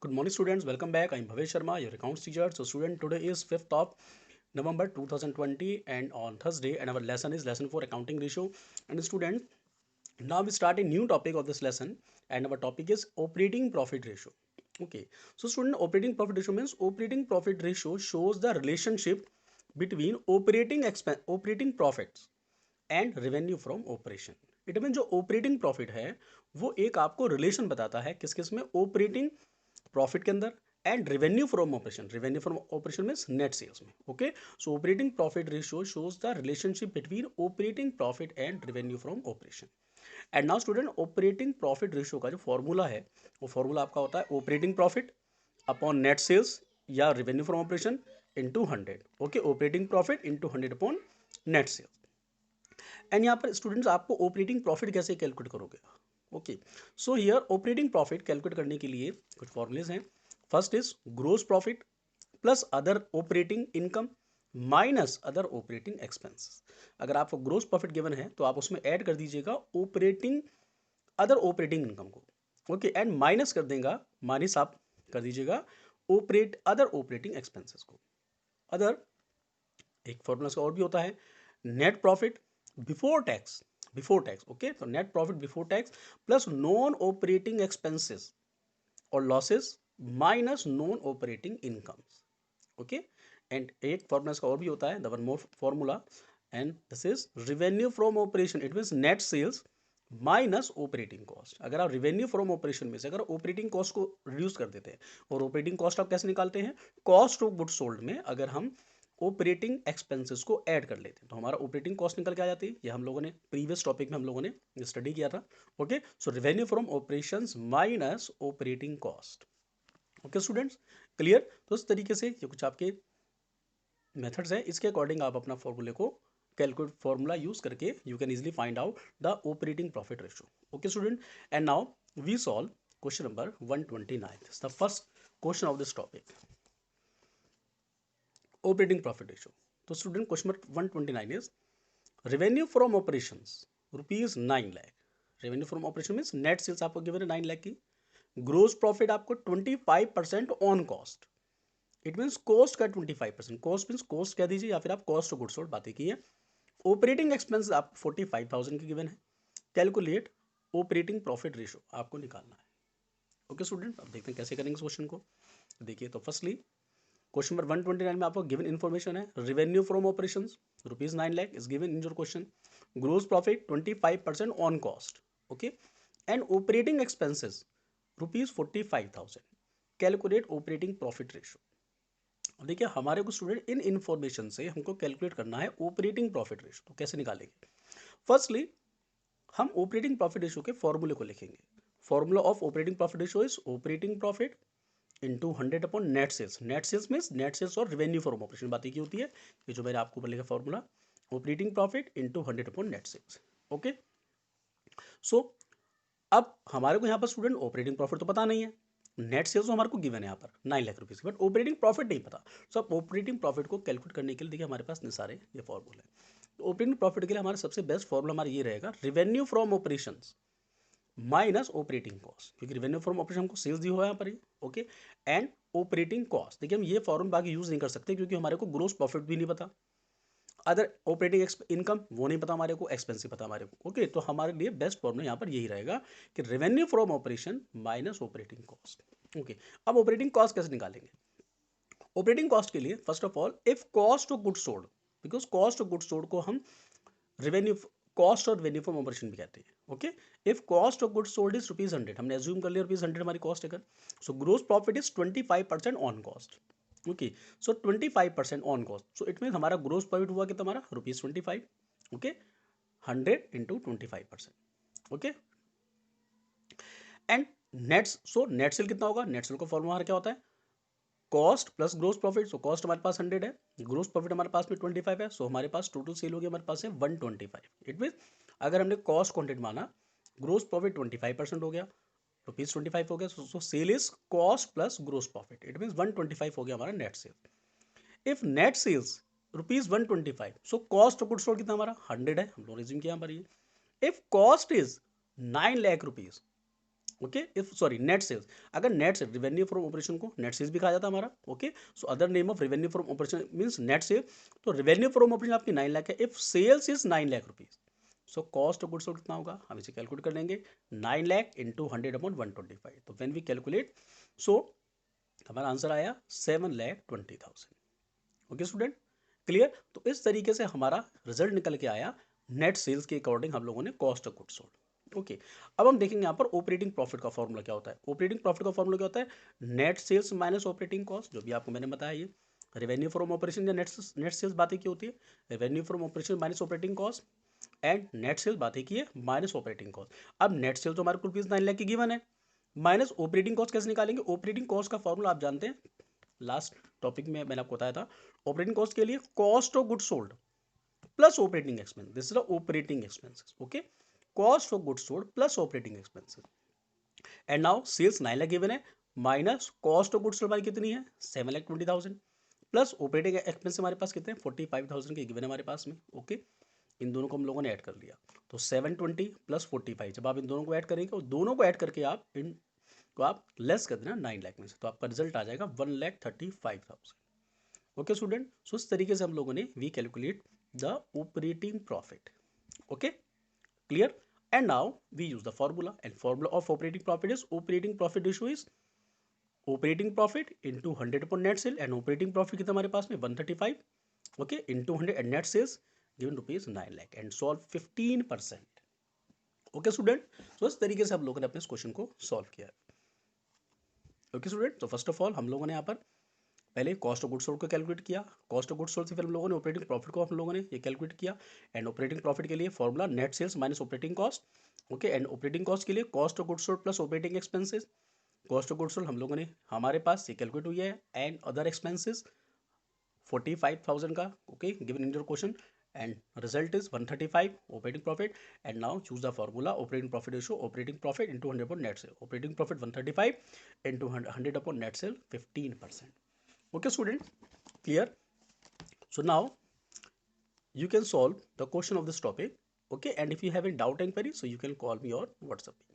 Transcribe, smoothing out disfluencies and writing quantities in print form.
Good morning, students. Welcome back. I'm Bhavesh Sharma, your accounts teacher. So, student, today is 5th of November 2020, and on Thursday, and our lesson is lesson for accounting ratio. And student, now we start a new topic of this lesson, and our topic is operating profit ratio. Okay. So, student, operating profit ratio means operating profit ratio shows the relationship between operating profits and revenue from operation. It mean जो operating profit है वो एक आपको relation बताता है किस किस में, ऑपरेटिंग प्रॉफिट के अंदर and revenue from operation means net sales में. Okay, so operating profit ratio shows the relationship between operating profit and revenue from operation. And now student, operating profit ratio का जो फॉर्मूला है वो formula आपका होता है operating profit upon net sales या revenue from operation into 100. Okay, operating profit into 100 upon net sales. And यहाँ पर स्टूडेंट्स आपको ऑपरेटिंग प्रॉफिट कैसे कैलकुलेट करोगे. Okay, so here operating profit calculate करने के लिए कुछ फॉर्मूलेज हैं. First is gross profit plus other operating income minus other operating expenses. अगर आपको ग्रोस प्रॉफिट गिवन है तो आप उसमें ऐड कर दीजिएगा अदर ऑपरेटिंग इनकम को. ओके, एंड माइनस कर देगा, माइनस आप कर दीजिएगा अदर ऑपरेटिंग एक्सपेंसेस को. अदर एक फॉर्मूला का और भी होता है net profit before tax. Okay, तो net profit before tax plus non operating expenses और losses minus non operating incomes. Okay, and एक फॉर्मूला का और भी होता है the one more formula, and this is revenue from operation. It means net sales minus operating cost. अगर आप revenue from operation में से अगर ऑपरेटिंग कॉस्ट को रिड्यूस कर देते हैं, और ऑपरेटिंग कॉस्ट आप कैसे निकालते हैं, कॉस्ट ऑफ गुड्स सोल्ड में अगर हम ऑपरेटिंग एक्सपेंसेस को ऐड कर लेते हैं तो हमारा ऑपरेटिंग कॉस्ट निकल के आ जाती है. ये हम लोगों ने प्रीवियस टॉपिक में हम लोगों ने स्टडी किया था. Okay, so revenue from operations minus operating cost. Okay students, clear. तो इस तरीके से ये कुछ आपके मेथड्स है, इसके अकॉर्डिंग आप अपना फॉर्मूले को कैलकुलेट फॉर्मूला यूज करके you can easily find out the operating profit ratio. Okay student, and now we solve question number 129. The first question of this topic, operating profit ratio. तो student question number 129 is revenue from operations rupees 9 lakh. Revenue from operation means net sales आपको given है 9 लाख की. Gross profit आपको 25% on cost. It means cost का 25%. Cost means cost कह दीजिए या फिर आप कॉस्ट ऑफ गुड्स सोल्ड बातें की है. ऑपरेटिंग एक्सपेंस आपको 45,000 की गिवन है. कैलकुलेट ऑपरेटिंग प्रॉफिट रेशियो आपको निकालना है. ओके स्टूडेंट, अब देखते हैं कैसे करेंगे इस क्वेश्चन को. देखिए, तो फर्स्टली क्वेश्चन नंबर 129 में आपको गिवन इन्फॉर्मेशन है revenue from operations rupees 9 lakh is given in your question. Gross profit 25% on cost. Okay, and operating expenses rupees 45,000. Calculate operating profit ratio. देखिए, हमारे को स्टूडेंट इन इन्फॉर्मेशन से हमको कैलकुलेट करना है ऑपरेटिंग प्रॉफिट रेशियो. तो कैसे निकालेंगे. फर्स्टली हम ऑपरेटिंग प्रॉफिट रेशियो के फॉर्मूले को लिखेंगे. Formula of operating profit ratio is operating profit into 100 upon net sales. Net sales means net sales और रेवेन्यू फ्रॉम ऑपरेशन बात की होती है. ये जो मैंने आपको ऊपर लिखा formula, operating profit into 100 upon net sales. Okay, so अब हमारे को यहाँ पर स्टूडेंट ऑपरेटिंग प्रॉफिट तो पता नहीं है, नेट सेल्स तो हमारे को गिवन है यहाँ पर 9 लाख रुपीज की, बट ऑपरेटिंग प्रॉफिट नहीं पता. सो अब ऑपरेटिंग प्रॉफिट को कैलकुलेट करने के लिए देखिए हमारे पास इतने सारे ये फॉर्मूले हैं. तो ऑपरेटिंग प्रॉफिट के लिए हमारा सबसे बेस्ट फॉर्मूला हमारा ये रहेगा revenue from operations minus operating cost, क्योंकि रेवेन्यू फ्रॉम ऑपरेशन हमको सेल्स दी हुआ है यहाँ पर. Okay, and operating cost. देखिए, हम ये फॉर्मूला बाकी यूज नहीं कर सकते क्योंकि हमारे को ग्रोस प्रॉफिट भी नहीं पता, अदर ऑपरेटिंग इनकम वो नहीं पता हमारे को, एक्सपेंसिव पता हमारे को. ओके, तो हमारे लिए बेस्ट फॉर्मूला यहाँ पर यही रहेगा कि revenue from operation minus operating cost. Okay, अब ऑपरेटिंग कॉस्ट कैसे निकालेंगे. ऑपरेटिंग कॉस्ट के लिए first of all if cost of goods sold, because cost of goods sold को हम रेवेन्यू कॉस्ट और रेवेन्यू फ्रॉम ऑपरेशन भी कहते हैं. Okay, if cost of goods sold is rupees 100, हमने एज्यूम कर लिया रुपीज 100 हमारी कॉस्ट है. So gross profit is 25% on cost. Okay, so 25% on cost. So it mean हमारा ग्रोस प्रॉफिट हुआ कि हमारा rupees 25. Okay, 100 into 25%. Okay, and nets, so net sale कितना होगा. नेट सेल का फॉर्मूला हमारा क्या होता है, cost plus gross profit. So cost हमारे पास 100 है, ग्रोस प्रॉफिट हमारे पास में 25 है. सो हमारे पास टोटल सेल हो गया हमारे पास है 125. इट मीन अगर हमने कॉस्ट क्वांटिटी माना, ग्रोस प्रॉफिट 25% हो गया, रुपीज 25 हो गया. So sale is cost plus gross profit. It mean 125 हो गया हमारा net sale. If net sales rupees 125, so cost of goods sold कितना हमारा 100 है, हम लोग रिज्यूम किया हमारी. If cost is 9 lakh rupees, okay, if sorry net sales, अगर net sales revenue from operation को नेट सेल्स भी कहा जाता है हमारा। Okay, so other name of revenue from operation means net sale. तो रेवेन्यू फ्रॉम ऑपरेशन आपकी 9 लाख है, if sales is 9 lakh rupees, so cost of goods sold कितना होगा, हम इसे कैलकुलेट कर लेंगे 9 लाख इंटू 100/125। तो व्हेन वी कैलकुलेट, सो हमारा आंसर आया 7,20,000। Okay student, clear. तो इस तरीके से हमारा रिजल्ट निकल के आया नेट सेल्स के अकॉर्डिंग हम लोगों ने cost of goods sold. Okay, अब हम देखेंगे यहाँ पर ऑपरेटिंग प्रॉफिट का फॉर्मूला क्या होता है। ऑपरेटिंग प्रॉफिट का फॉर्मूला क्या होता है, net sales minus operating cost, जो भी आपको मैंने बताया ये रेवेन्यू फ्रॉम ऑपरेशन या नेट सेल्स बातें की होती है, revenue from operation minus operating cost and net sales बातें की है माइनस ऑपरेटिंग कॉस्ट। अब नेट सेल्स तो हमारे को रुपीज 9 लाख की गिवन है, माइनस ऑपरेटिंग कॉस्ट कैसे निकालेंगे, ऑपरेटिंग कॉस्ट का फॉर्मूला आप जानते हैं, लास्ट टॉपिक में मैंने आपको बताया था। ऑपरेटिंग कॉस्ट के लिए cost of goods sold plus operating expense, this is the operating expenses. Okay, cost of goods sold plus operating expenses. And now sales 9 lakh given है, minus cost of goods sold हमारी कितनी है 7,20,000, plus operating expense हमारे पास कितने 45,000 के given है हमारे पास में। ओके, इन दोनों को हम लोगों ने ऐड कर लिया, तो 720 प्लस 45, जब आप इन दोनों को ऐड करेंगे, दोनों को ऐड करके आप इन को आप लेस कर देना 9 लाख में से, तो आपका रिजल्ट आ जाएगा 1,35,000। ओके स्टूडेंट, सो इस तरीके से हम लोगों ने we calculate the operating profit. Okay, clear. And now we use the formula, and formula of operating profit is operating profit ratio is operating profit into 100 upon net sale, and operating profit कितना हमारे पास में 135, okay, into 100 and net sales given rupees 9 lakh, and solve 15%। Okay student, so इस तरीके से हम लोगों ने अपने इस क्वेश्चन को सॉल्व किया है। ओके स्टूडेंट, तो फर्स्ट ऑफ ऑल हम लोगों ने यहाँ पर पहले कॉस्ट ऑफ गुड्स सोल्ड को कैलकुलेट किया, कॉस्ट ऑफ गुड्स सोल्ड से फिर हम लोगों ने ऑपरेटिंग प्रॉफिट को हम लोगों ने ये कैलकुलेट किया, एंड ऑपरेटिंग प्रॉफिट के लिए formula net sales minus operating cost. Okay, and operating cost के लिए cost of goods sold plus operating expenses. Cost of goods sold हम लोगों ने हमारे पास ये कैलकुलेट हुई है, एंड अदर एक्सपेंसेस 45,000 का, okay, given in your question, and result is 135 operating profit. And now choose the formula operating profit ratio operating profit into 100 upon net cell, operating profit 135 into 100 upon net cell 15%। Okay student, clear. So now you can solve the question of this topic, okay, and if you have any doubt and query, so you can call me or WhatsApp me.